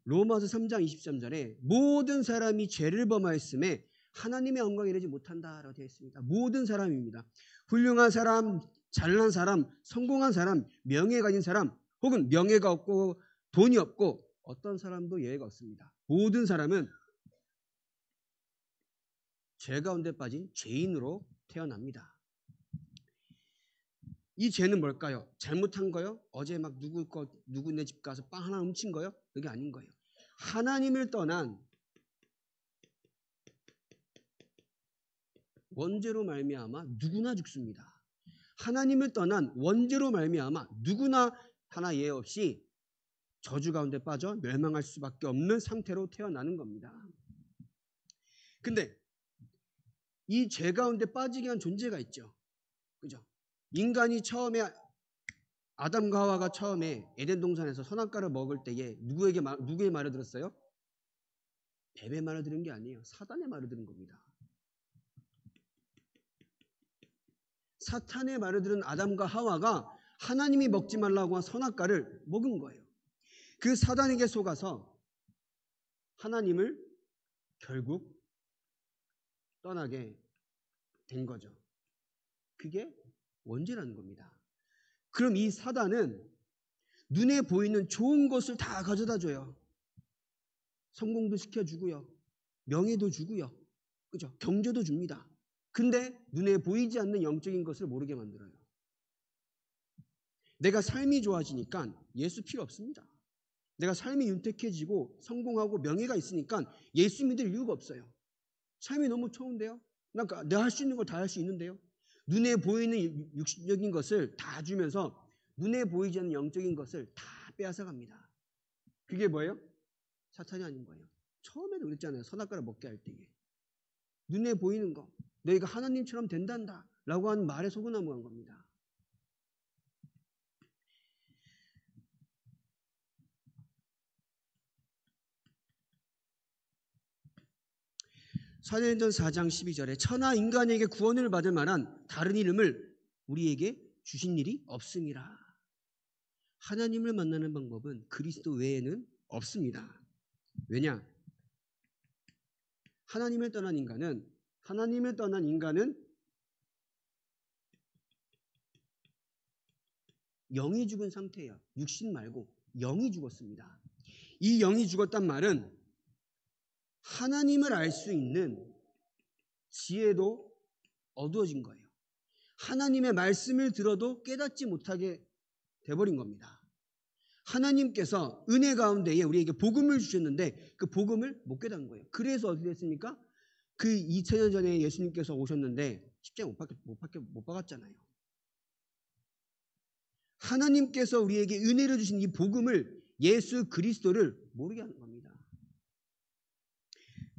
로마서 3장 23절에 모든 사람이 죄를 범하였음에 하나님의 영광에 이르지 못한다라고 되어 있습니다. 모든 사람입니다. 훌륭한 사람, 잘난 사람, 성공한 사람, 명예 가진 사람, 혹은 명예가 없고 돈이 없고 어떤 사람도 예외가 없습니다. 모든 사람은 죄 가운데 빠진 죄인으로 태어납니다. 이 죄는 뭘까요? 잘못한 거요? 어제 막 누구네 집 가서 빵 하나 훔친 거요? 그게 아닌 거예요. 하나님을 떠난 원죄로 말미암아 누구나 죽습니다. 하나님을 떠난 원죄로 말미암아 누구나 하나 예외 없이 저주 가운데 빠져 멸망할 수밖에 없는 상태로 태어나는 겁니다. 근데 이 죄 가운데 빠지게 한 존재가 있죠. 그죠? 인간이 처음에 아담과 하와가 처음에 에덴 동산에서 선악과를 먹을 때에 누구의 말을 들었어요? 뱀의 말을 들은 게 아니에요. 사단의 말을 들은 겁니다. 사탄의 말을 들은 아담과 하와가 하나님이 먹지 말라고 한 선악과를 먹은 거예요. 그 사단에게 속아서 하나님을 결국 떠나게 된 거죠. 그게 원죄라는 겁니다. 그럼 이 사단은 눈에 보이는 좋은 것을 다 가져다 줘요. 성공도 시켜주고요. 명예도 주고요. 그죠? 경제도 줍니다. 근데 눈에 보이지 않는 영적인 것을 모르게 만들어요. 내가 삶이 좋아지니까 예수 필요 없습니다. 내가 삶이 윤택해지고 성공하고 명예가 있으니까 예수 믿을 이유가 없어요. 삶이 너무 좋은데요? 내가 할 수 있는 걸 다 할 수 있는데요? 눈에 보이는 육신적인 것을 다 주면서 눈에 보이지 않는 영적인 것을 다 빼앗아갑니다. 그게 뭐예요? 사탄이 아닌 거예요. 처음에도 그랬잖아요. 선악과를 먹게 할 때에. 눈에 보이는 거. 너희가 하나님처럼 된단다. 라고 하는 말에 소구나무한 겁니다. 사도행전 4장 12절에 천하 인간에게 구원을 받을 만한 다른 이름을 우리에게 주신 일이 없음이라. 하나님을 만나는 방법은 그리스도 외에는 없습니다. 왜냐? 하나님을 떠난 인간은 영이 죽은 상태예요. 육신 말고 영이 죽었습니다. 이 영이 죽었단 말은 하나님을 알 수 있는 지혜도 어두워진 거예요. 하나님의 말씀을 들어도 깨닫지 못하게 돼버린 겁니다. 하나님께서 은혜 가운데에 우리에게 복음을 주셨는데 그 복음을 못 깨닫는 거예요. 그래서 어떻게 됐습니까? 그 2000년 전에 예수님께서 오셨는데 십자가 못 박았잖아요. 하나님께서 우리에게 은혜를 주신 이 복음을, 예수 그리스도를 모르게 하는 겁니다.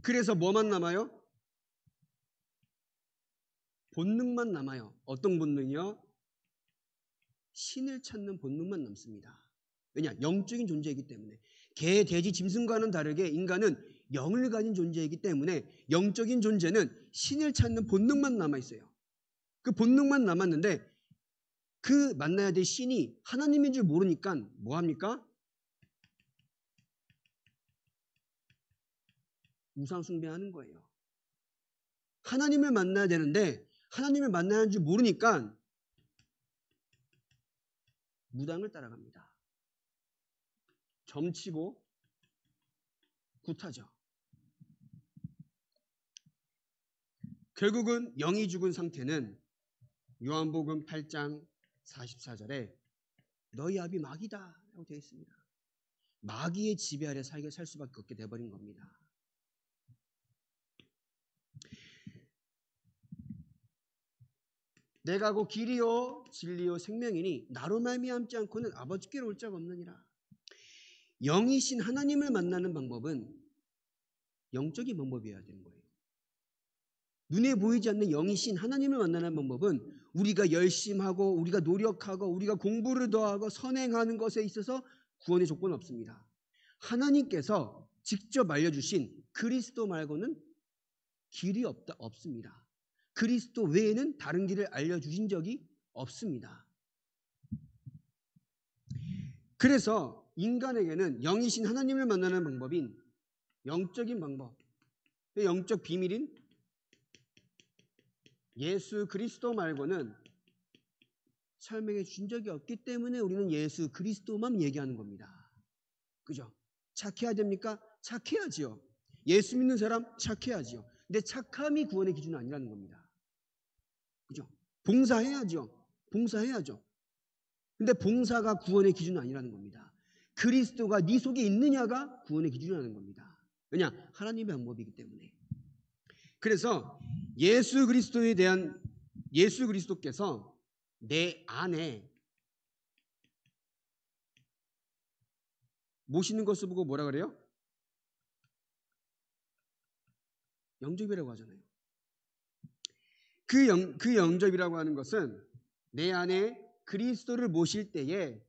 그래서 뭐만 남아요? 본능만 남아요. 어떤 본능이요? 신을 찾는 본능만 남습니다. 왜냐? 영적인 존재이기 때문에. 개, 돼지, 짐승과는 다르게 인간은 영을 가진 존재이기 때문에 영적인 존재는 신을 찾는 본능만 남아있어요. 그 본능만 남았는데 그 만나야 될 신이 하나님인 줄 모르니까 뭐합니까? 우상 숭배하는 거예요. 하나님을 만나야 되는데 하나님을 만나야 하는 줄 모르니까 무당을 따라갑니다. 점치고 굿하죠. 결국은 영이 죽은 상태는 요한복음 8장 44절에 너희 아비 마귀다 라고 되어 있습니다. 마귀의 지배 아래 살 수밖에 없게 돼버린 겁니다. 내가 곧 길이요 진리요 생명이니 나로 말미암지 않고는 아버지께로 올 자가 없느니라. 영이신 하나님을 만나는 방법은 영적인 방법이어야 되는 거예요. 눈에 보이지 않는 영이신 하나님을 만나는 방법은 우리가 열심하고 우리가 노력하고 우리가 공부를 더하고 선행하는 것에 있어서 구원의 조건은 없습니다. 하나님께서 직접 알려주신 그리스도 말고는 길이 없습니다. 그리스도 외에는 다른 길을 알려주신 적이 없습니다. 그래서 인간에게는 영이신 하나님을 만나는 방법인 영적인 방법, 영적 비밀인 예수 그리스도 말고는 설명해 준 적이 없기 때문에 우리는 예수 그리스도만 얘기하는 겁니다. 그죠? 착해야 됩니까? 착해야지요. 예수 믿는 사람 착해야지요. 근데 착함이 구원의 기준은 아니라는 겁니다. 그죠? 봉사해야죠. 봉사해야죠. 근데 봉사가 구원의 기준은 아니라는 겁니다. 그리스도가 네 속에 있느냐가 구원의 기준이라는 겁니다. 왜냐? 하나님의 방법이기 때문에. 그래서 예수 그리스도께서 내 안에 모시는 것을 보고 뭐라 그래요? 영접이라고 하잖아요. 그 영접이라고 하는 것은 내 안에 그리스도를 모실 때에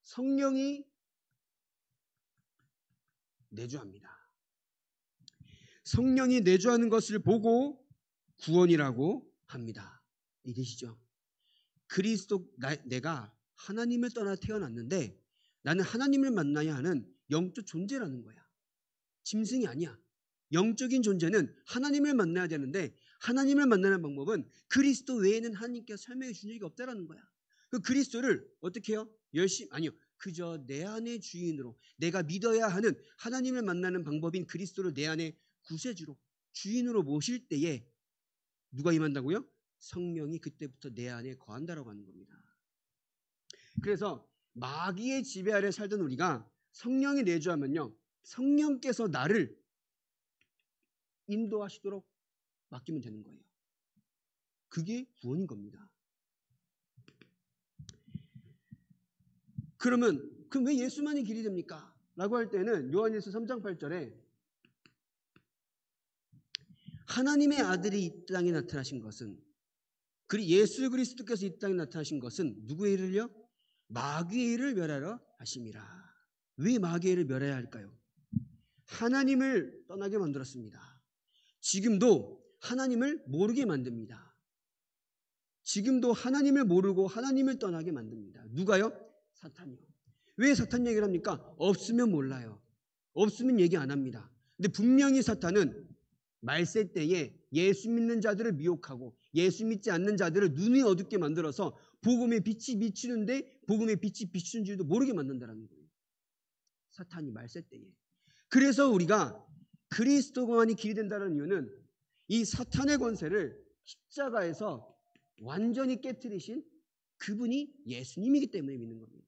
성령이 내주합니다. 성령이 내주하는 것을 보고 구원이라고 합니다. 이해되시죠? 내가 하나님을 떠나 태어났는데 나는 하나님을 만나야 하는 영적 존재라는 거야. 짐승이 아니야. 영적인 존재는 하나님을 만나야 되는데 하나님을 만나는 방법은 그리스도 외에는 하나님께서 설명해 준 적이 없다라는 거야. 그 그리스도를 어떻게 해요? 그저 내 안의 주인으로 내가 믿어야 하는 하나님을 만나는 방법인 그리스도를 내 안에 구세주로 주인으로 모실 때에 누가 임한다고요? 성령이 그때부터 내 안에 거한다라고 하는 겁니다. 그래서 마귀의 지배 아래 살던 우리가 성령이 내주하면요, 성령께서 나를 인도하시도록 맡기면 되는 거예요. 그게 구원인 겁니다. 그럼 왜 예수만이 길이 됩니까? 라고 할 때는 요한일서 3장 8절에 하나님의 아들이 이 땅에 나타나신 것은 예수 그리스도께서 이 땅에 나타나신 것은 누구의 일을요? 마귀의 일을 멸하러 하심이라. 왜 마귀의 일을 멸해야 할까요? 하나님을 떠나게 만들었습니다. 지금도 하나님을 모르게 만듭니다. 지금도 하나님을 모르고 하나님을 떠나게 만듭니다. 누가요? 사탄이요. 왜 사탄 얘기를 합니까? 없으면 몰라요. 없으면 얘기 안 합니다. 근데 분명히 사탄은 말세 때에 예수 믿는 자들을 미혹하고 예수 믿지 않는 자들을 눈이 어둡게 만들어서 복음의 빛이 비추는데 복음의 빛이 비추는 줄도 모르게 만든다는 거예요. 사탄이 말세 때에. 그래서 우리가 그리스도만이 길이 된다는 이유는 이 사탄의 권세를 십자가에서 완전히 깨트리신 그분이 예수님이기 때문에 믿는 겁니다.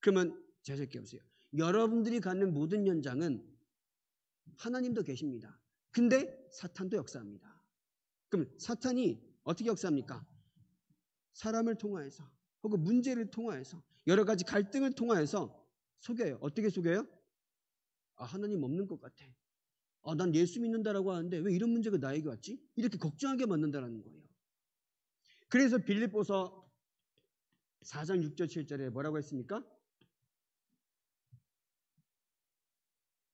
그러면 제가 생각해 보세요. 여러분들이 갖는 모든 현장은 하나님도 계십니다. 근데 사탄도 역사합니다. 그럼 사탄이 어떻게 역사합니까? 사람을 통하여서 혹은 문제를 통하여서 여러 가지 갈등을 통하여서 속여요. 어떻게 속여요? 하나님 없는 것 같아. 난 예수 믿는다라고 하는데 왜 이런 문제가 나에게 왔지? 이렇게 걱정하게 만든다는 거예요. 그래서 빌립보서 4장 6절 7절에 뭐라고 했습니까?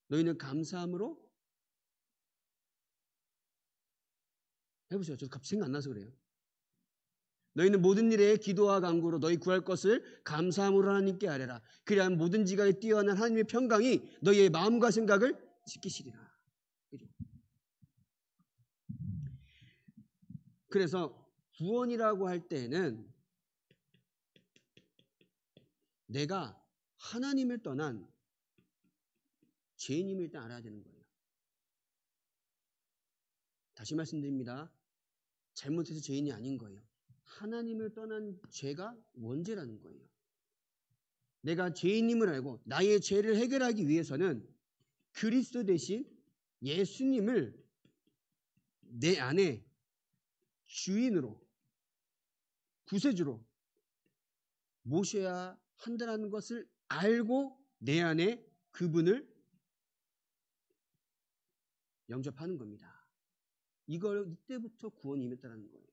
너희는 감사함으로 해보세요. 저도 갑자기 생각 안 나서 그래요. 너희는 모든 일에 기도와 간구로 너희 구할 것을 감사함으로 하나님께 아뢰라. 그리하면 모든 지각에 뛰어난 하나님의 평강이 너희의 마음과 생각을 지키시리라. 그죠? 그래서 구원이라고 할 때는 내가 하나님을 떠난 죄인임을 일단 알아야 되는 거예요. 다시 말씀드립니다. 잘못해서 죄인이 아닌 거예요. 하나님을 떠난 죄가 원죄라는 거예요. 내가 죄인임을 알고 나의 죄를 해결하기 위해서는 그리스도 대신 예수님을 내 안에 주인으로 구세주로 모셔야 한다는 것을 알고 내 안에 그분을 영접하는 겁니다. 이때부터 구원이 임했다는 거예요.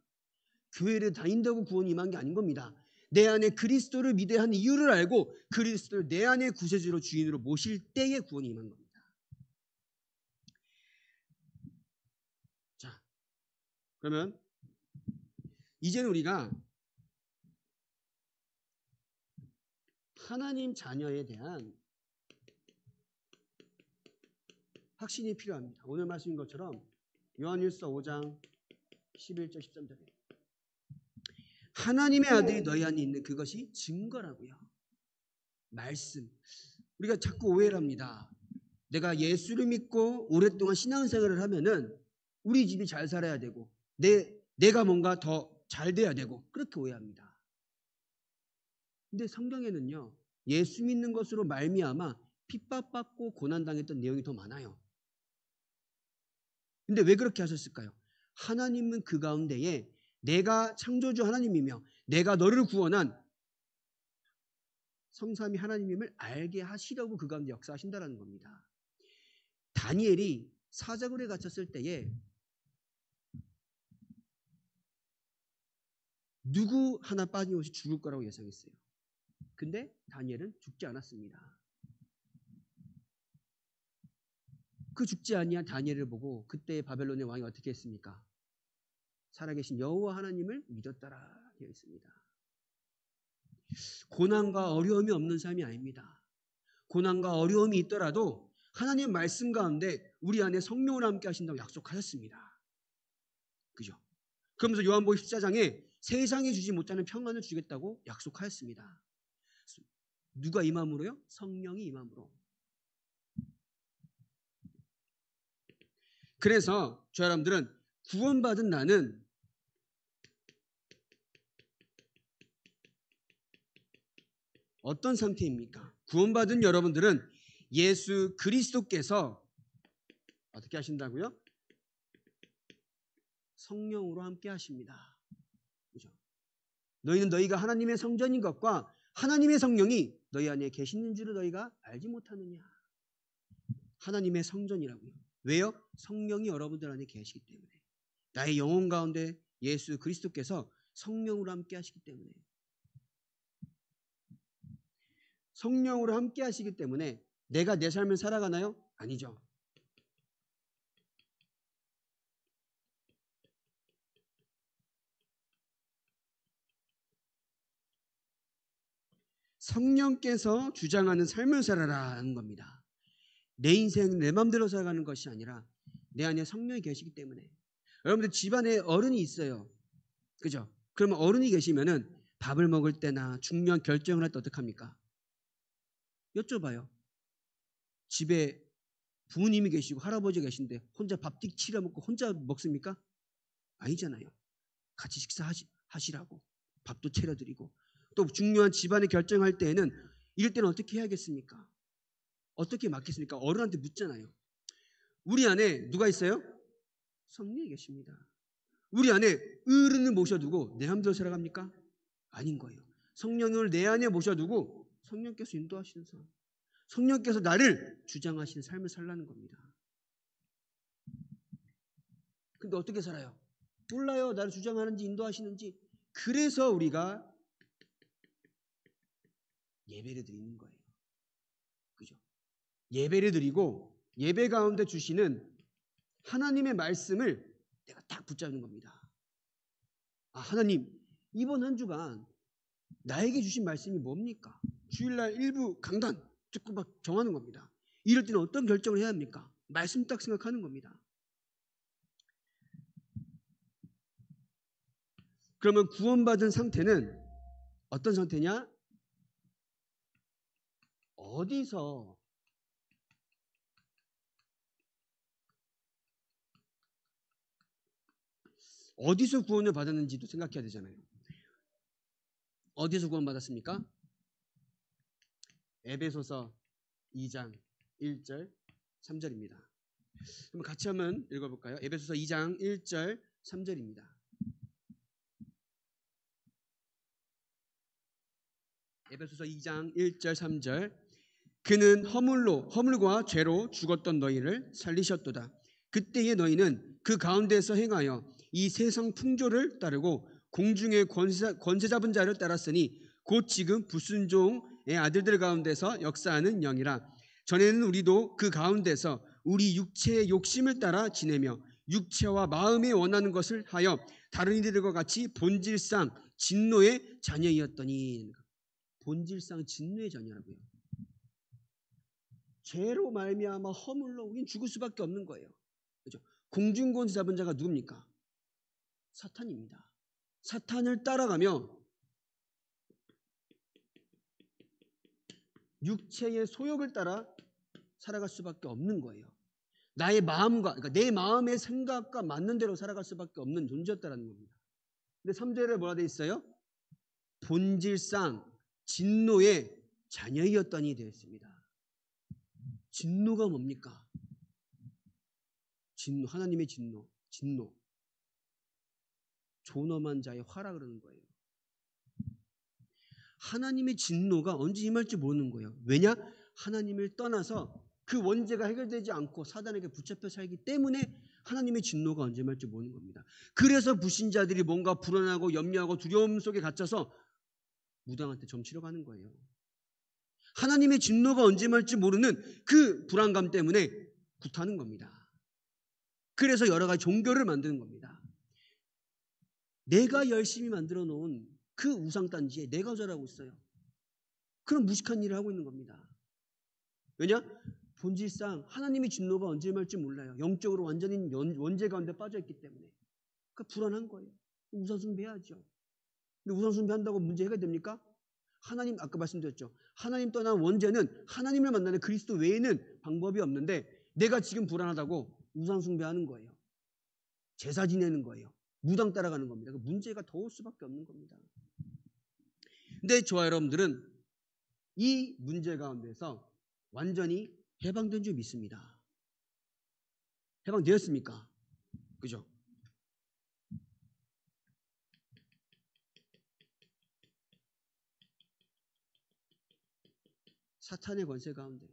교회를 다닌다고 구원이 임한 게 아닌 겁니다. 내 안에 그리스도를 믿어야 하는 이유를 알고 그리스도를 내 안에 구세주로 주인으로 모실 때에 구원이 임한 겁니다. 자, 그러면 이제는 우리가 하나님 자녀에 대한 확신이 필요합니다. 오늘 말씀인 것처럼 요한일서 5장 11절 13절에 하나님의 아들이 너희 안에 있는 그것이 증거라고요. 말씀. 우리가 자꾸 오해를 합니다. 내가 예수를 믿고 오랫동안 신앙생활을 하면은 우리 집이 잘 살아야 되고 내가 뭔가 더 잘 돼야 되고 그렇게 오해합니다. 근데 성경에는요. 예수 믿는 것으로 말미암아 핍박받고 고난당했던 내용이 더 많아요. 근데 왜 그렇게 하셨을까요? 하나님은 그 가운데에 내가 창조주 하나님이며 내가 너를 구원한 성삼위 하나님임을 알게 하시려고 그 가운데 역사하신다는 겁니다. 다니엘이 사자굴에 갇혔을 때에 누구 하나 빠짐없이 죽을 거라고 예상했어요. 근데 다니엘은 죽지 않았습니다. 그 죽지 아니한 다니엘을 보고 그때 바벨론의 왕이 어떻게 했습니까? 살아계신 여호와 하나님을 믿었더라 되어 있습니다. 고난과 어려움이 없는 삶이 아닙니다. 고난과 어려움이 있더라도 하나님 말씀 가운데 우리 안에 성령을 함께 하신다고 약속하셨습니다. 그죠? 그러면서 요한복음 14장에 세상이 주지 못하는 평안을 주겠다고 약속하였습니다. 누가 임함으로요? 성령이 임함으로. 그래서 저 여러분들은 구원받은 나는 어떤 상태입니까? 구원받은 여러분들은 예수 그리스도께서 어떻게 하신다고요? 성령으로 함께 하십니다. 그죠? 너희는 너희가 하나님의 성전인 것과 하나님의 성령이 너희 안에 계시는 줄을 너희가 알지 못하느냐. 하나님의 성전이라고요. 왜요? 성령이 여러분들 안에 계시기 때문에. 나의 영혼 가운데 예수 그리스도께서 성령으로 함께 하시기 때문에. 성령으로 함께 하시기 때문에 내가 내 삶을 살아가나요? 아니죠. 성령께서 주장하는 삶을 살아라는 겁니다. 내 인생 내 마음대로 살아가는 것이 아니라 내 안에 성령이 계시기 때문에. 여러분들 집안에 어른이 있어요. 그죠? 그러면 어른이 계시면은 밥을 먹을 때나 중요한 결정을 할 때 어떡합니까? 여쭤봐요. 집에 부모님이 계시고 할아버지 계신데 혼자 밥 띡 먹고 혼자 먹습니까? 아니잖아요. 같이 식사하시라고 밥도 차려드리고 또 중요한 집안의 결정할 때에는 이럴 때는 어떻게 해야겠습니까? 어떻게 맡겠습니까? 어른한테 묻잖아요. 우리 안에 누가 있어요? 성령이 계십니다. 우리 안에 어른을 모셔두고 내 마음대로 살아갑니까? 아닌 거예요. 성령을 내 안에 모셔두고 성령께서 인도하시는 삶, 성령께서 나를 주장하시는 삶을 살라는 겁니다. 근데 어떻게 살아요? 몰라요. 나를 주장하는지 인도하시는지. 그래서 우리가 예배를 드리는 거예요. 그죠? 예배를 드리고 예배 가운데 주시는 하나님의 말씀을 내가 딱 붙잡는 겁니다. 아, 하나님, 이번 한 주간 나에게 주신 말씀이 뭡니까? 주일날 일부 강단 듣고 막 정하는 겁니다. 이럴 때는 어떤 결정을 해야 합니까? 말씀 딱 생각하는 겁니다. 그러면 구원받은 상태는 어떤 상태냐? 어디서 구원을 받았는지도 생각해야 되잖아요. 어디서 구원받았습니까? 에베소서 2장 1절 3절입니다. 그럼 같이 한번 읽어볼까요? 에베소서 2장 1절 3절입니다. 에베소서 2장 1절 3절. 그는 허물과 죄로 죽었던 너희를 살리셨도다. 그때의 너희는 그 가운데서 행하여 이 세상 풍조를 따르고 공중의 권세 잡은 자를 따랐으니 곧 지금 불순종의 아들들 가운데서 역사하는 영이라. 전에는 우리도 그 가운데서 우리 육체의 욕심을 따라 지내며 육체와 마음에 원하는 것을 하여 다른 이들과 같이 본질상 진노의 자녀이었더니. 본질상 진노의 자녀라고요. 죄로 말미암아 허물로 우린 죽을 수밖에 없는 거예요. 그렇죠? 공중권세 잡은 자가 누굽니까? 사탄입니다. 사탄을 따라가며 육체의 소욕을 따라 살아갈 수밖에 없는 거예요. 나의 마음과, 그러니까 내 마음의 생각과 맞는 대로 살아갈 수밖에 없는 존재였다라는 겁니다. 근데 3절에 뭐라 돼 있어요? 본질상 진노의 자녀이었더니 되어 있습니다. 진노가 뭡니까? 진노, 하나님의 진노. 존엄한 자의 화라 그러는 거예요. 하나님의 진노가 언제 임할지 모르는 거예요. 왜냐? 하나님을 떠나서 그 원죄가 해결되지 않고 사단에게 붙잡혀 살기 때문에 하나님의 진노가 언제 임할지 모르는 겁니다. 그래서 불신자들이 뭔가 불안하고 염려하고 두려움 속에 갇혀서 무당한테 점치러 가는 거예요. 하나님의 진노가 언제 임할지 모르는 그 불안감 때문에 굿하는 겁니다. 그래서 여러 가지 종교를 만드는 겁니다. 내가 열심히 만들어 놓은 그 우상단지에 내가 절하고 있어요. 그런 무식한 일을 하고 있는 겁니다. 왜냐? 본질상 하나님의 진노가 언제 임할지 몰라요. 영적으로 완전히 원죄 가운데 빠져있기 때문에. 그러니까 불안한 거예요. 우상숭배해야죠. 근데 우상숭배한다고 문제 해결됩니까? 하나님, 아까 말씀드렸죠. 하나님 떠난 원죄는 하나님을 만나는 그리스도 외에는 방법이 없는데 내가 지금 불안하다고 우상숭배하는 거예요. 제사 지내는 거예요. 무당 따라가는 겁니다. 그 문제가 더 올 수밖에 없는 겁니다. 근데 저와 여러분들은 이 문제 가운데서 완전히 해방된 줄 믿습니다. 해방되었습니까? 그죠? 사탄의 권세 가운데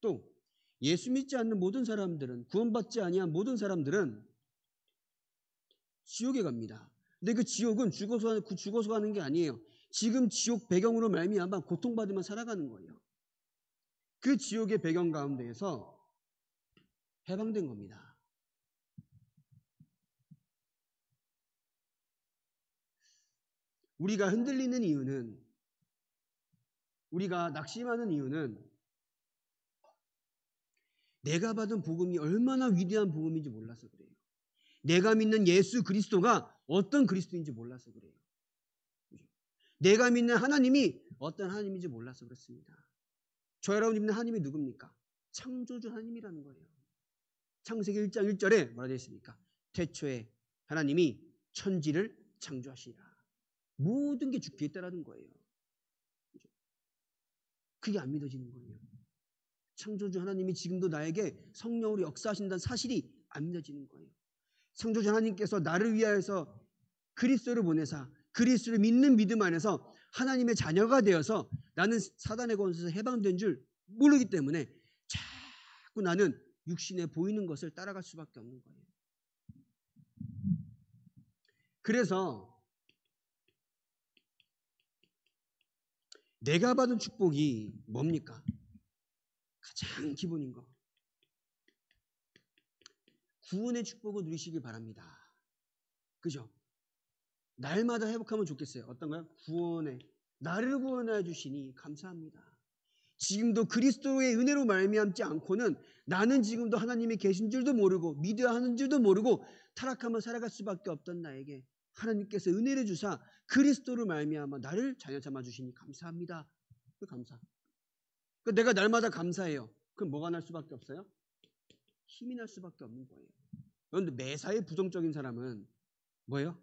또 예수 믿지 않는 모든 사람들은, 구원받지 아니한 모든 사람들은 지옥에 갑니다. 근데 그 지옥은 죽어서 가는 게 아니에요. 지금 지옥 배경으로 말미암아 고통받으며 살아가는 거예요. 그 지옥의 배경 가운데에서 해방된 겁니다. 우리가 흔들리는 이유는, 우리가 낙심하는 이유는 내가 받은 복음이 얼마나 위대한 복음인지 몰라서 그래요. 내가 믿는 예수 그리스도가 어떤 그리스도인지 몰라서 그래요. 내가 믿는 하나님이 어떤 하나님인지 몰라서 그렇습니다. 저 여러분 믿는 하나님이 누굽니까? 창조주 하나님이라는 거예요. 창세기 1장 1절에 뭐라 되어 있습니까? 태초에 하나님이 천지를 창조하시라. 모든 게 주께 있다라는 거예요. 그게 안 믿어지는 거예요. 창조주 하나님이 지금도 나에게 성령으로 역사하신다는 사실이 안 믿어지는 거예요. 창조주 하나님께서 나를 위하여서 그리스도를 보내사 그리스도를 믿는 믿음 안에서 하나님의 자녀가 되어서 나는 사단의 권세에서 해방된 줄 모르기 때문에 자꾸 나는 육신에 보이는 것을 따라갈 수밖에 없는 거예요. 그래서 내가 받은 축복이 뭡니까? 가장 기본인 거. 구원의 축복을 누리시길 바랍니다. 그죠? 날마다 회복하면 좋겠어요. 어떤가요? 나를 구원해 주시니 감사합니다. 지금도 그리스도의 은혜로 말미암지 않고는 나는 지금도 하나님이 계신 줄도 모르고 믿어야 하는 줄도 모르고 타락하며 살아갈 수밖에 없던 나에게 하나님께서 은혜를 주사 그리스도를 말미암아 나를 자녀 삼아 주시니 감사합니다. 그 감사. 그러니까 내가 날마다 감사해요. 그럼 뭐가 날 수밖에 없어요? 힘이 날 수밖에 없는 거예요. 그런데 매사에 부정적인 사람은 뭐예요?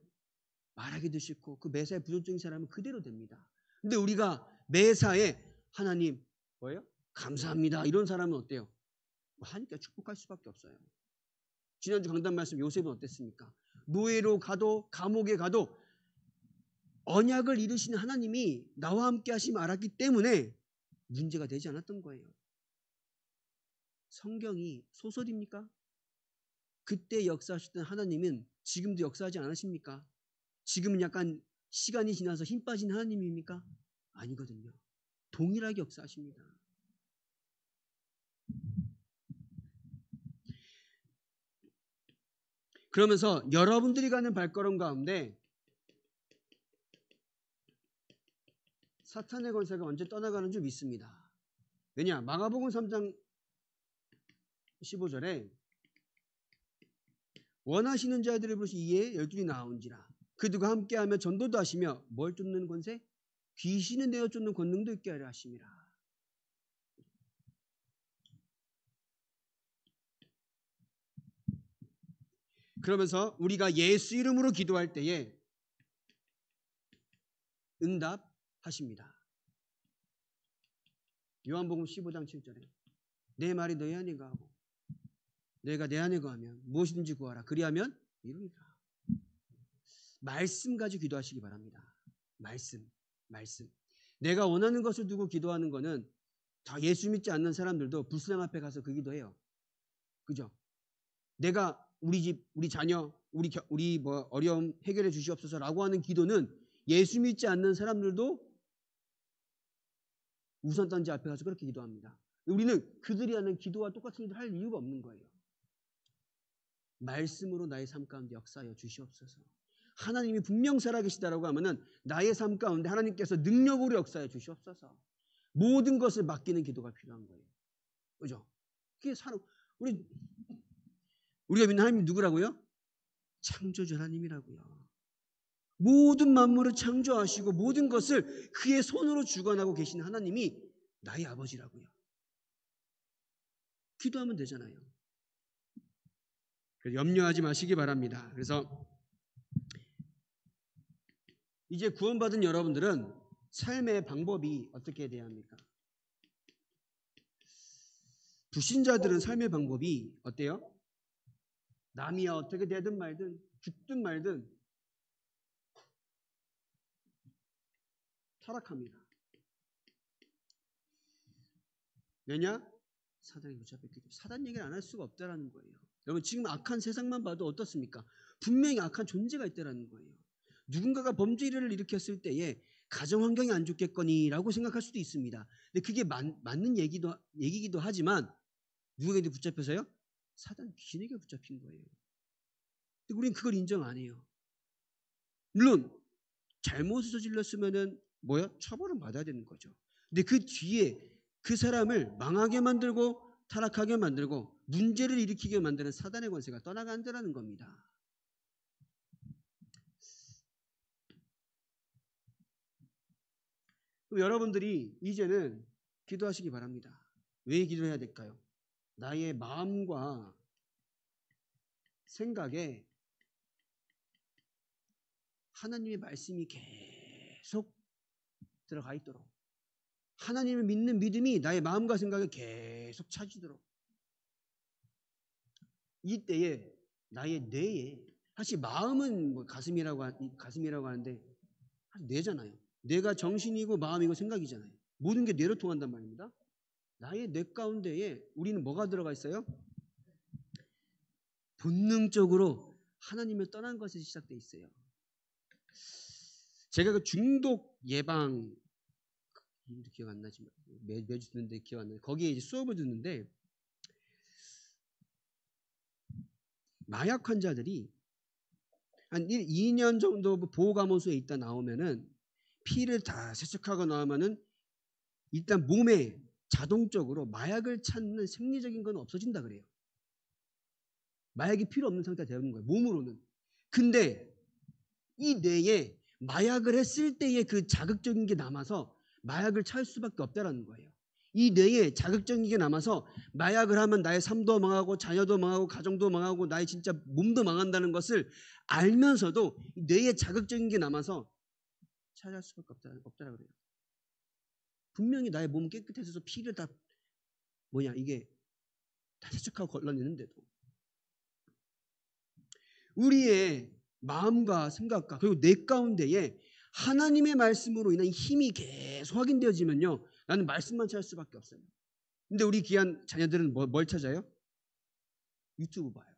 말하기도 싫고 그 매사에 부정적인 사람은 그대로 됩니다. 근데 우리가 매사에 하나님 뭐예요? 감사합니다. 이런 사람은 어때요? 하니까 축복할 수밖에 없어요. 지난주 강단 말씀 요셉은 어땠습니까? 노예로 가도 감옥에 가도 언약을 이루시는 하나님이 나와 함께 하심을 알았기 때문에 문제가 되지 않았던 거예요. 성경이 소설입니까? 그때 역사하셨던 하나님은 지금도 역사하지 않으십니까? 지금은 약간 시간이 지나서 힘 빠진 하나님입니까? 아니거든요. 동일하게 역사하십니다. 그러면서 여러분들이 가는 발걸음 가운데 사탄의 권세가 언제 떠나가는 줄 믿습니다. 왜냐? 마가복음 3장 15절에 원하시는 자들을 부르시 이에 12이 나온지라 그들과 함께하며 전도도 하시며 뭘 쫓는 권세? 귀신을 내어 쫓는 권능도 있게 하려 하심이라. 그러면서 우리가 예수 이름으로 기도할 때에 응답하십니다. 요한복음 15장 7절에 내 말이 너희 안에 거하고 내가 내 안에 거하면 무엇이든지 구하라 그리하면 이루리라. 말씀 가지고 기도하시기 바랍니다. 말씀. 내가 원하는 것을 두고 기도하는 거는 다 예수 믿지 않는 사람들도 불상 앞에 가서 그 기도해요. 그죠? 내가 우리 집, 우리 자녀, 우리 어려움 해결해 주시옵소서라고 하는 기도는 예수 믿지 않는 사람들도 우선단지 앞에 가서 그렇게 기도합니다. 우리는 그들이 하는 기도와 똑같은 일을 할 이유가 없는 거예요. 말씀으로 나의 삶 가운데 역사하여 주시옵소서. 하나님이 분명 살아계시다라고 하면은 나의 삶 가운데 하나님께서 능력으로 역사하여 주시옵소서. 모든 것을 맡기는 기도가 필요한 거예요. 그죠? 그게 우리가 믿는 하나님이 누구라고요? 창조주 하나님이라고요. 모든 만물을 창조하시고 모든 것을 그의 손으로 주관하고 계시는 하나님이 나의 아버지라고요. 기도하면 되잖아요. 그래서 염려하지 마시기 바랍니다. 그래서 이제 구원받은 여러분들은 삶의 방법이 어떻게 돼야 합니까? 불신자들은 삶의 방법이 어때요? 남이야 어떻게 되든 말든 죽든 말든 타락합니다. 왜냐? 사단이 붙잡혔기 때문에. 사단 얘기를 안 할 수가 없다라는 거예요. 여러분 지금 악한 세상만 봐도 어떻습니까? 분명히 악한 존재가 있다라는 거예요. 누군가가 범죄를 일으켰을 때에 가정 환경이 안 좋겠거니라고 생각할 수도 있습니다. 근데 그게 맞는 얘기기도 하지만 누구에게 붙잡혀서요? 사단 귀신에게 붙잡힌 거예요. 근데 우리는 그걸 인정 안 해요. 물론 잘못을 저질렀으면은 처벌은 받아야 되는 거죠. 근데 그 뒤에 그 사람을 망하게 만들고 타락하게 만들고 문제를 일으키게 만드는 사단의 권세가 떠나간다는 겁니다. 그럼 여러분들이 이제는 기도하시기 바랍니다. 왜 기도해야 될까요? 나의 마음과 생각에 하나님의 말씀이 계속 들어가 있도록 하나님을 믿는 믿음이 나의 마음과 생각에 계속 차지도록 이때에 나의 뇌에 사실 마음은 가슴이라고 하는데 뇌잖아요. 뇌가 정신이고 마음이고 생각이잖아요. 모든 게 뇌로 통한단 말입니다. 나의 뇌 가운데에 우리는 뭐가 들어가 있어요? 본능적으로 하나님을 떠난 것이 시작돼 있어요. 제가 그 중독 예방 이름도 기억 안 나지만 매주 듣는데 기억 안 나요. 거기에 이제 수업을 듣는데 마약 환자들이 한 2년 정도 보호감호소에 있다 나오면은 피를 다 세척하고 나오면은 일단 몸에 자동적으로 마약을 찾는 생리적인 건 없어진다 그래요. 마약이 필요 없는 상태가 되는 거예요. 몸으로는. 근데 이 뇌에 마약을 했을 때의 그 자극적인 게 남아서 마약을 찾을 수밖에 없다라는 거예요. 이 뇌에 자극적인 게 남아서 마약을 하면 나의 삶도 망하고 자녀도 망하고 가정도 망하고 나의 진짜 몸도 망한다는 것을 알면서도 뇌에 자극적인 게 남아서 찾을 수밖에 없다라고 그래요. 분명히 나의 몸은 깨끗해서 피를 다 이게 다 세척하고 걸러내는데도 우리의 마음과 생각과 그리고 뇌 가운데에 하나님의 말씀으로 인한 힘이 계속 확인되어지면요. 나는 말씀만 찾을 수밖에 없어요. 근데 우리 귀한 자녀들은 뭘 찾아요? 유튜브 봐요.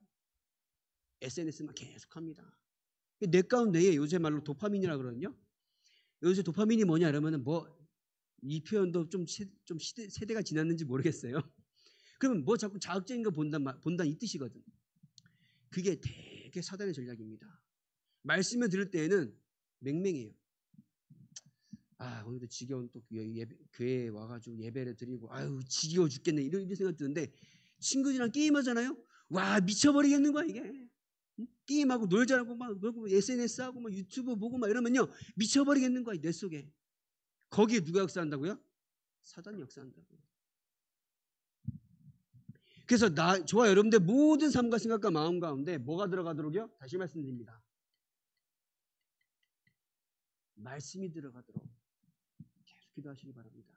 SNS만 계속 합니다. 뇌 가운데에 요새 말로 도파민이라고 그러거든요. 요새 도파민이 뭐냐 그러면은 이 표현도 좀 세대가 지났는지 모르겠어요. 그러면 자꾸 자극적인 거 본다 이 뜻이거든. 그게 되게 사단의 전략입니다. 말씀을 들을 때에는 맹맹해요. 오늘도 지겨운 또 교회에 와가지고 예배를 드리고 아유 지겨워 죽겠네 이런 생각 드는데 친구들이랑 게임하잖아요. 와 미쳐버리겠는 거야 이게. 응? 게임하고 놀자고 막 놀고 SNS 하고 막 유튜브 보고 막 이러면요 미쳐버리겠는 거야 내 속에. 거기에 누가 역사한다고요? 사단이 역사한다고요. 그래서 저와 여러분들 모든 삶과 생각과 마음 가운데 뭐가 들어가도록요? 다시 말씀드립니다. 말씀이 들어가도록 계속 기도하시기 바랍니다.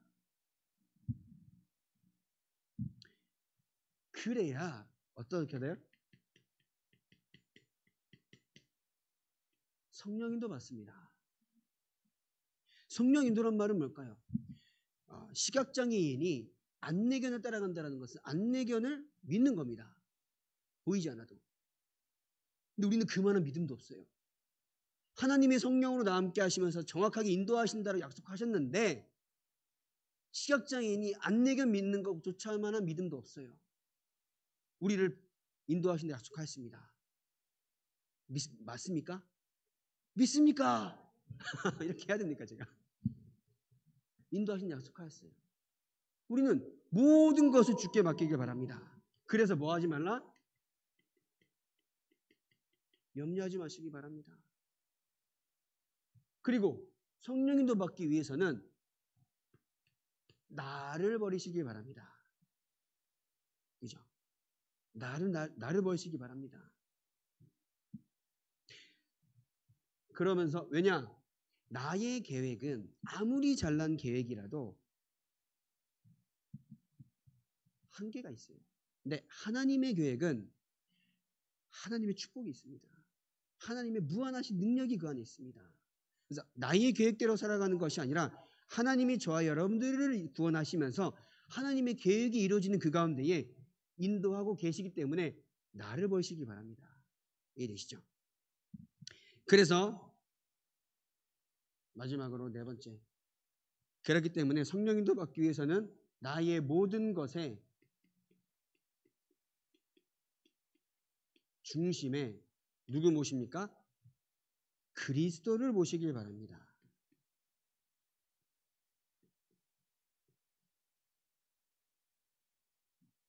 그래야 어떻게 돼요? 성령 인도 받습니다. 성령 인도란 말은 뭘까요? 시각장애인이 안내견을 따라간다는 것은 안내견을 믿는 겁니다. 보이지 않아도. 근데 우리는 그만한 믿음도 없어요. 하나님의 성령으로 나와 함께 하시면서 정확하게 인도하신다고 약속하셨는데 시각장애인이 안내견 믿는 것조차만한 믿음도 없어요. 우리를 인도하신다 약속하셨습니다. 맞습니까? 믿습니까? 이렇게 해야 됩니까 제가? 인도하신 약속하셨어요. 우리는 모든 것을 주께 맡기길 바랍니다. 그래서 뭐 하지 말라? 염려하지 마시기 바랍니다. 그리고 성령 인도 받기 위해서는 나를 버리시기 바랍니다. 그죠? 나를 버리시기 바랍니다. 그러면서 왜냐? 나의 계획은 아무리 잘난 계획이라도 한계가 있어요. 근데 하나님의 계획은 하나님의 축복이 있습니다. 하나님의 무한하신 능력이 그 안에 있습니다. 그래서 나의 계획대로 살아가는 것이 아니라 하나님이 저와 여러분들을 구원하시면서 하나님의 계획이 이루어지는 그 가운데에 인도하고 계시기 때문에 나를 보시기 바랍니다. 이해되시죠? 그래서 마지막으로 네 번째. 그렇기 때문에 성령 인도 받기 위해서는 나의 모든 것에 중심에 누구 모십니까? 그리스도를 모시길 바랍니다.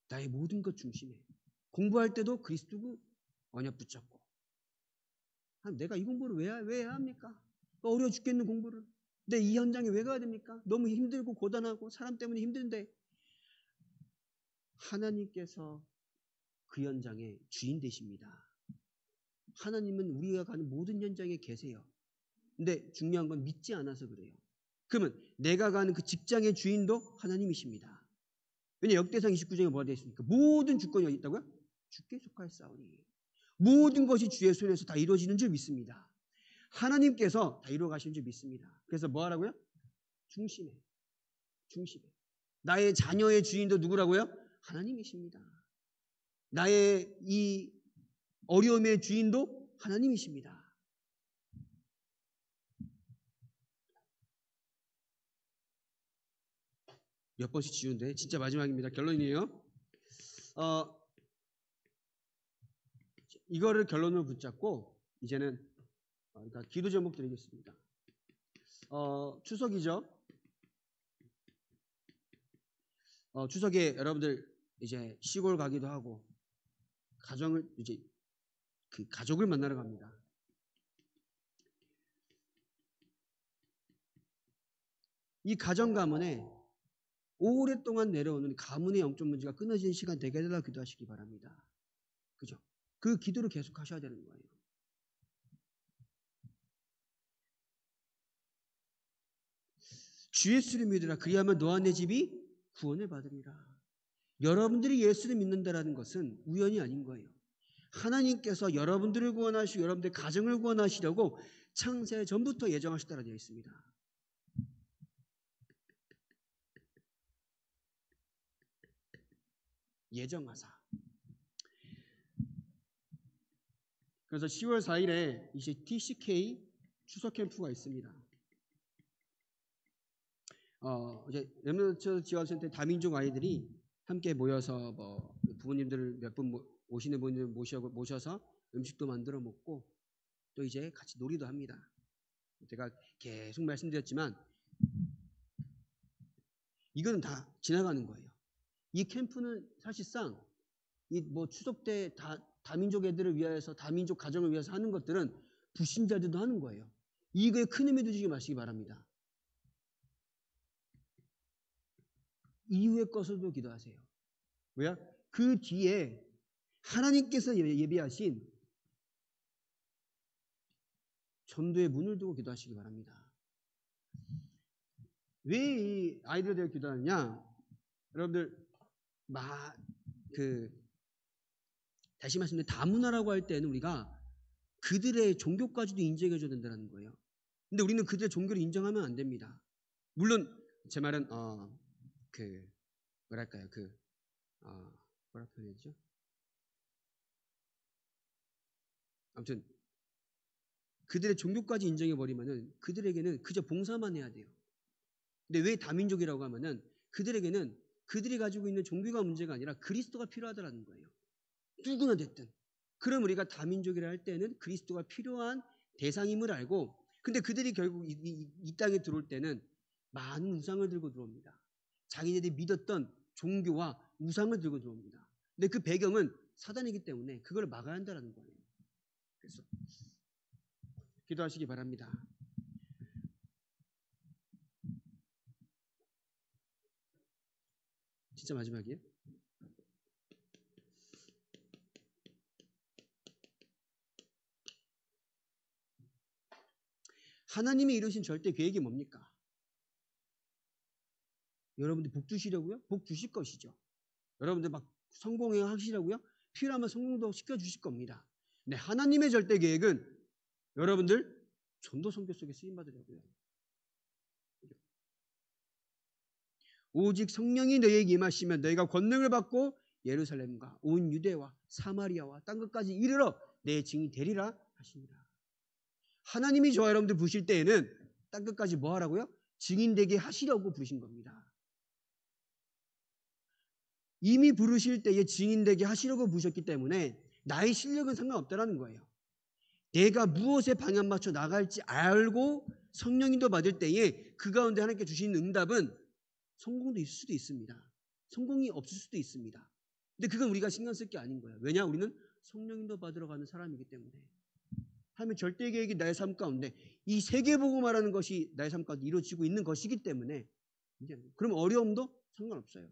나의 모든 것 중심에. 공부할 때도 그리스도 언약 붙잡고. 내가 이 공부를 왜 해야 합니까? 어려워 죽겠는 공부를. 근데 이 현장에 왜 가야 됩니까? 너무 힘들고 고단하고 사람 때문에 힘든데 하나님께서 그 현장의 주인 되십니다. 하나님은 우리가 가는 모든 현장에 계세요. 근데 중요한 건 믿지 않아서 그래요. 그러면 내가 가는 그 직장의 주인도 하나님이십니다. 왜냐 역대상 29장에 뭐가 되어 있습니까? 모든 주권이 어디 있다고요? 주께 속하였사오니 모든 것이 주의 손에서 다 이루어지는 줄 믿습니다. 하나님께서 다 이루어 가시는 줄 믿습니다. 그래서 뭐 하라고요? 중심에. 나의 자녀의 주인도 누구라고요? 하나님이십니다. 나의 이 어려움의 주인도 하나님이십니다. 몇 번씩 지운데 진짜 마지막입니다. 결론이에요. 이거를 결론으로 붙잡고 이제는 그러니까 기도 제목 드리겠습니다. 추석이죠. 추석에 여러분들 이제 시골 가기도 하고 가족을 만나러 갑니다. 이 가정 가문에 오랫동안 내려오는 가문의 영적 문제가 끊어지는 시간 되게 해달라고 기도하시기 바랍니다. 그죠? 그 기도를 계속 하셔야 되는 거예요. 주 예수를 믿으라. 그리하면 너와 내 집이 구원을 받으리라. 여러분들이 예수를 믿는다라는 것은 우연이 아닌 거예요. 하나님께서 여러분들을 구원하시고 여러분들의 가정을 구원하시려고 창세 전부터 예정하셨다고 되어 있습니다. 예정하사. 그래서 10월 4일에 이제 TCK 추석 캠프가 있습니다. 이제 렘넌트 지원센터 다민족 아이들이 함께 모여서 부모님들 몇 분 오시는 분들 모셔서 음식도 만들어 먹고 또 이제 같이 놀이도 합니다. 제가 계속 말씀드렸지만 이거는 다 지나가는 거예요. 이 캠프는 사실상 이 뭐 추석 때 다민족 애들을 위하여서 다민족 가정을 위해서 하는 것들은 불신자들도 하는 거예요. 이거에 큰 의미 두지 마시기 바랍니다. 이후의 것으로도 기도하세요. 왜야? 그 뒤에 하나님께서 예비하신 전도의 문을 두고 기도하시기 바랍니다. 왜 이 아이들에 대해 기도하느냐? 여러분들 다시 말씀드리면 다문화라고 할 때는 우리가 그들의 종교까지도 인정해줘야 된다는 거예요. 근데 우리는 그들의 종교를 인정하면 안 됩니다. 물론 제 말은 뭐랄까요? 뭐라고 표현해야 되죠? 아무튼 그들의 종교까지 인정해버리면은 그들에게는 그저 봉사만 해야 돼요. 근데 왜 다민족이라고 하면은 그들에게는 그들이 가지고 있는 종교가 문제가 아니라 그리스도가 필요하다는 거예요. 누구나 됐든. 그럼 우리가 다민족이라 할 때는 그리스도가 필요한 대상임을 알고, 근데 그들이 결국 이 땅에 들어올 때는 많은 우상을 들고 들어옵니다. 자기네들이 믿었던 종교와 우상을 들고 들어옵니다. 근데 그 배경은 사단이기 때문에 그걸 막아야 한다는 거예요. 그래서 기도하시기 바랍니다. 진짜 마지막이에요. 하나님이 이루신 절대 계획이 뭡니까? 여러분들 복 주시려고요? 복 주실 것이죠. 여러분들 막 성공하시려고요? 필요하면 성공도 시켜주실 겁니다. 네, 하나님의 절대 계획은 여러분들 전도 선교 속에 쓰임받으려고요. 오직 성령이 너희에게 임하시면 너희가 권능을 받고 예루살렘과 온 유대와 사마리아와 땅 끝까지 이르러 내 증인이 되리라 하십니다. 하나님이 저와 여러분들 부르실 때에는 땅 끝까지 뭐 하라고요? 증인되게 하시려고 부르신 겁니다. 이미 부르실 때에 증인되게 하시려고 부르셨기 때문에 나의 실력은 상관없다는 거예요. 내가 무엇에 방향 맞춰 나갈지 알고 성령인도 받을 때에 그 가운데 하나님께 주시는 응답은 성공도 있을 수도 있습니다. 성공이 없을 수도 있습니다. 근데 그건 우리가 신경 쓸 게 아닌 거예요. 왜냐? 우리는 성령인도 받으러 가는 사람이기 때문에. 하나님의 절대 계획이 나의 삶 가운데 이 세계복음화라는 것이 나의 삶 가운데 이루어지고 있는 것이기 때문에 그럼 어려움도 상관없어요.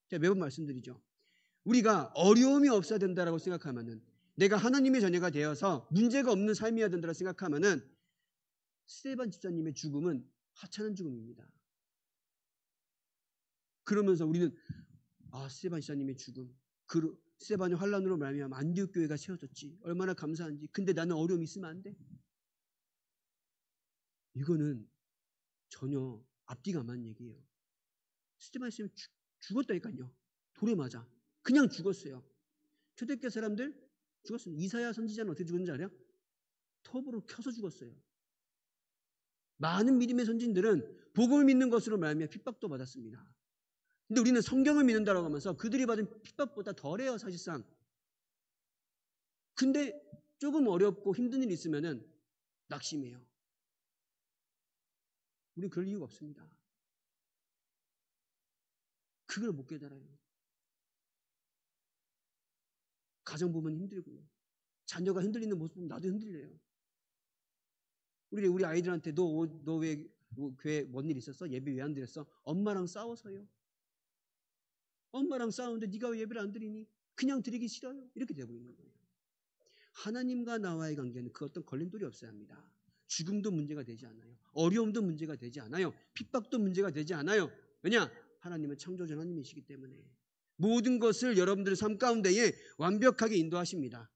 제가 매번 말씀드리죠. 우리가 어려움이 없어야 된다고 생각하면은 내가 하나님의 자녀가 되어서 문제가 없는 삶이어야 된다고 생각하면은 스데반 집사님의 죽음은 하찮은 죽음입니다. 그러면서 우리는 스데반 집사님의 죽음, 스데반의 환란으로 말미암아 안디옥 교회가 세워졌지. 얼마나 감사한지. 근데 나는 어려움이 있으면 안 돼? 이거는 전혀 앞뒤가 안 맞는 얘기예요. 스데반 집사님이 죽었다니까요. 돌에 맞아. 그냥 죽었어요. 초대교회 사람들 죽었습니다. 이사야 선지자는 어떻게 죽었는지 알아요? 톱으로 켜서 죽었어요. 많은 믿음의 선진들은 복음을 믿는 것으로 말미암아 핍박도 받았습니다. 근데 우리는 성경을 믿는다고 하면서 그들이 받은 핍박보다 덜해요, 사실상. 근데 조금 어렵고 힘든 일이 있으면은 낙심해요. 우리 그럴 이유가 없습니다. 그걸 못 깨달아요. 가정 보면 힘들고요. 자녀가 흔들리는 모습 보면 나도 흔들려요. 우리 아이들한테 너 왜 교회 뭔 일 있었어? 예배 왜 안 드렸어? 엄마랑 싸워서요. 엄마랑 싸우는데 네가 왜 예배를 안 드리니? 그냥 드리기 싫어요. 이렇게 되고 있는 거예요. 하나님과 나와의 관계는 그 어떤 걸림돌이 없어야 합니다. 죽음도 문제가 되지 않아요. 어려움도 문제가 되지 않아요. 핍박도 문제가 되지 않아요. 왜냐? 하나님은 창조주 하나님이시기 때문에 모든 것을 여러분들의 삶 가운데에 완벽하게 인도하십니다.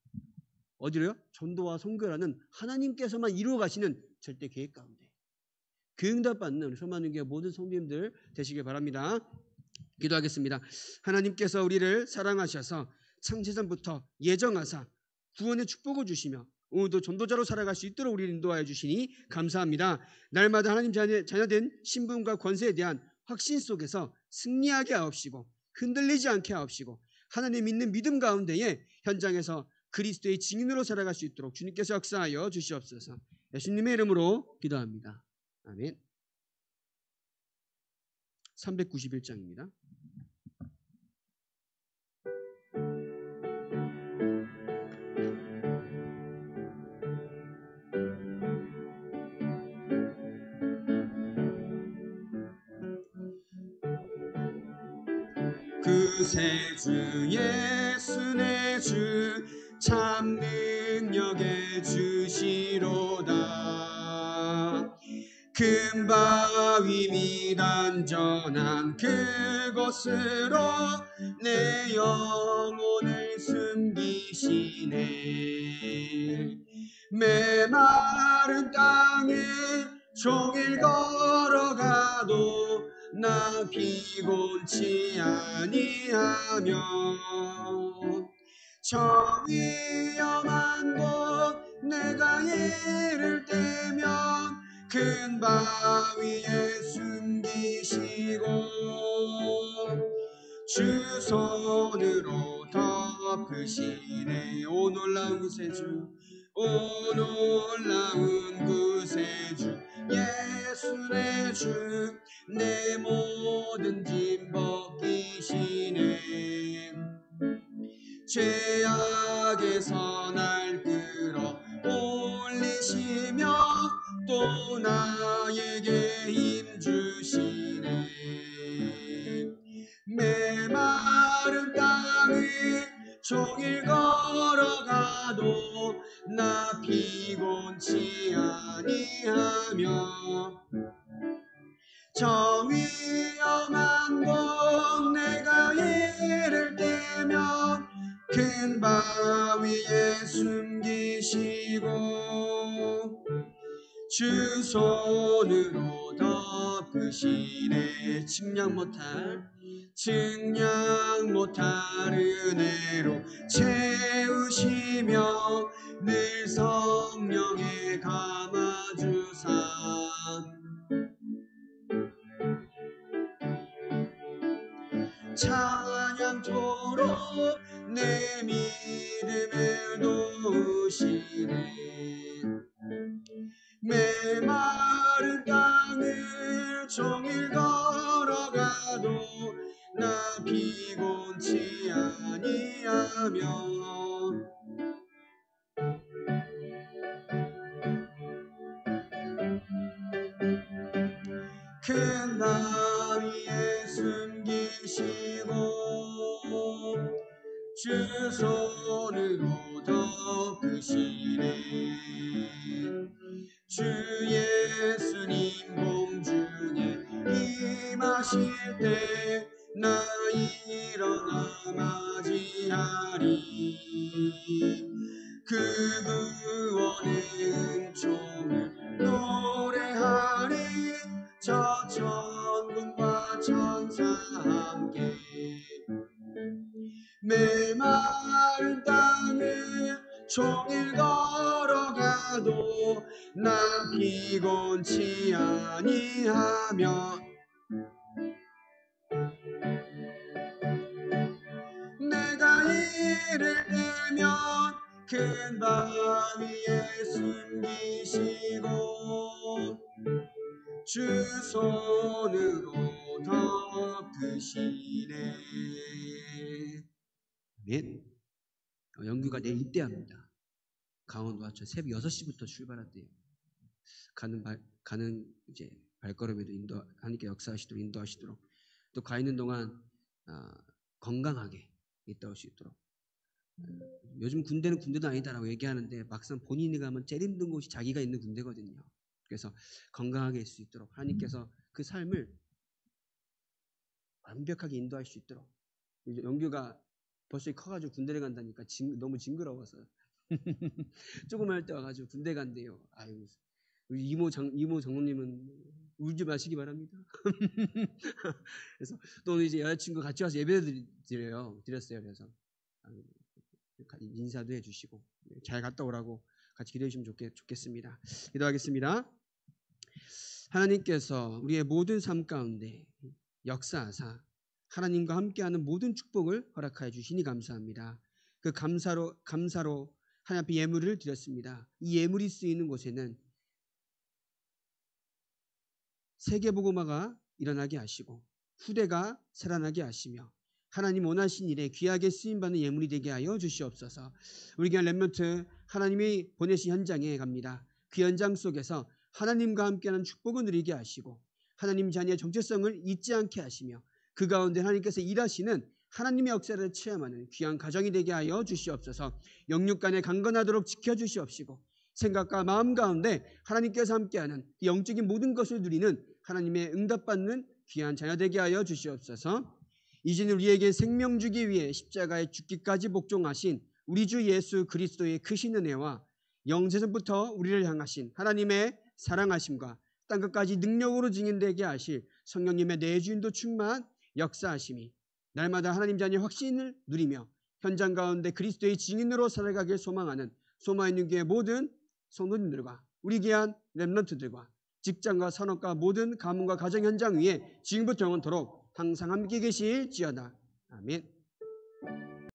어디로요? 전도와 선교라는 하나님께서만 이루어 가시는 절대 계획 가운데 그 응답받는 우리 소망하는 교회 모든 성도님들 되시길 바랍니다. 기도하겠습니다. 하나님께서 우리를 사랑하셔서 창세전부터 예정하사 구원의 축복을 주시며 오늘도 전도자로 살아갈 수 있도록 우리를 인도하여 주시니 감사합니다. 날마다 하나님 자녀된 신분과 권세에 대한 확신 속에서 승리하게 하옵시고 흔들리지 않게 하옵시고 하나님 믿는 믿음 가운데에 현장에서 그리스도의 증인으로 살아갈 수 있도록 주님께서 역사하여 주시옵소서. 예수님의 이름으로 기도합니다. 아멘. 391장입니다. 그새 주 예수 내 주 참 능력의 주시로다. 큰 바위 밑 안전한 그곳으로 내 영혼을 숨기시네. 메마른 땅을 종일 걸어가도 나 피곤치 아니하며 저 위험한 곳 내가 이를 때면 큰 바위에 숨기시고 주 손으로 덮으시네. 오 놀라운 구세주, 오 놀라운 구세주 예수 내 주 내 모든 짐 벗기시네. 죄악에서 날 끌어 올리시며 또 나에게 힘 주시네. 메마른 땅을 종일 걸어가도 나 피곤치 아니하며 저 위험한 곳 내가 이를 때면 큰 바위에 숨기시고 주 손으로 덮으시네. 측량 못할 은혜로 채우시며 늘 성령에 감아주사 찬양토록 내 믿음을 도우시네. 메마른 땅을 종일 걸어가도 나 피곤치 아니하며 큰 바위에 숨기시고 주 손으로 덮으시네. 주 예수님 공중에 임하실 때 나 일어나 맞이하리. 그 구원의 은총을 노래하리. 저 천군과 천사 함께 메마른 땅을 종일 걸어가도 나 피곤치 아니하며 내가 이를 들면 큰 바위에 숨기시고 주 손으로 덮으시네. 아멘. 영규가 내일 입대합니다. 강원도 하천 새벽 6시부터 출발한대요. 가는 이제 발걸음에도 하나님께 역사하시도록 인도하시도록 또 가 있는 동안 건강하게 있다 올 수 있도록. 요즘 군대는 군대도 아니다라고 얘기하는데 막상 본인이 가면 제일 힘든 곳이 자기가 있는 군대거든요. 그래서 건강하게 있을 수 있도록 하나님께서 그 삶을 완벽하게 인도할 수 있도록. 영규가 벌써 커가지고 군대를 간다니까 너무 징그러워서 조그만 때 와가지고 군대 간대요. 아유, 우리 이모 장로님은 울지 마시기 바랍니다. 그래서 또 이제 여자친구 같이 와서 예배를 드렸어요. 그래서 인사도 해주시고 잘 갔다 오라고 같이 기도해 주시면 좋겠습니다. 기도하겠습니다. 하나님께서 우리의 모든 삶 가운데 역사하사 하나님과 함께하는 모든 축복을 허락하여 주시니 감사합니다. 그 감사로 하나님 앞에 예물을 드렸습니다. 이 예물이 쓰이는 곳에는 세계복음화가 일어나게 하시고 후대가 살아나게 하시며 하나님 원하신 일에 귀하게 쓰임받는 예물이 되게 하여 주시옵소서. 우리 교회 렘넌트 하나님이 보내신 현장에 갑니다. 그 현장 속에서 하나님과 함께하는 축복을 누리게 하시고 하나님 자녀의 정체성을 잊지 않게 하시며 그 가운데 하나님께서 일하시는 하나님의 역사를 체험하는 귀한 가정이 되게 하여 주시옵소서. 영육간에 강건하도록 지켜주시옵시고 생각과 마음 가운데 하나님께서 함께하는 영적인 모든 것을 누리는 하나님의 응답받는 귀한 자녀 되게 하여 주시옵소서. 이제는 우리에게 생명 주기 위해 십자가에 죽기까지 복종하신 우리 주 예수 그리스도의 크신 은혜와 영세전부터 우리를 향하신 하나님의 사랑하심과 땅끝까지 능력으로 증인되게 하실 성령님의 내주인도 충만 역사하심이 날마다 하나님 자녀의 확신을 누리며 현장 가운데 그리스도의 증인으로 살아가길 소망하는 소마있는 교회 모든 성도님들과 우리 귀한 렘넌트들과 직장과 산업과 모든 가문과 가정 현장 위에 지금부터 영원토록 항상 함께 계실지어다. 아멘.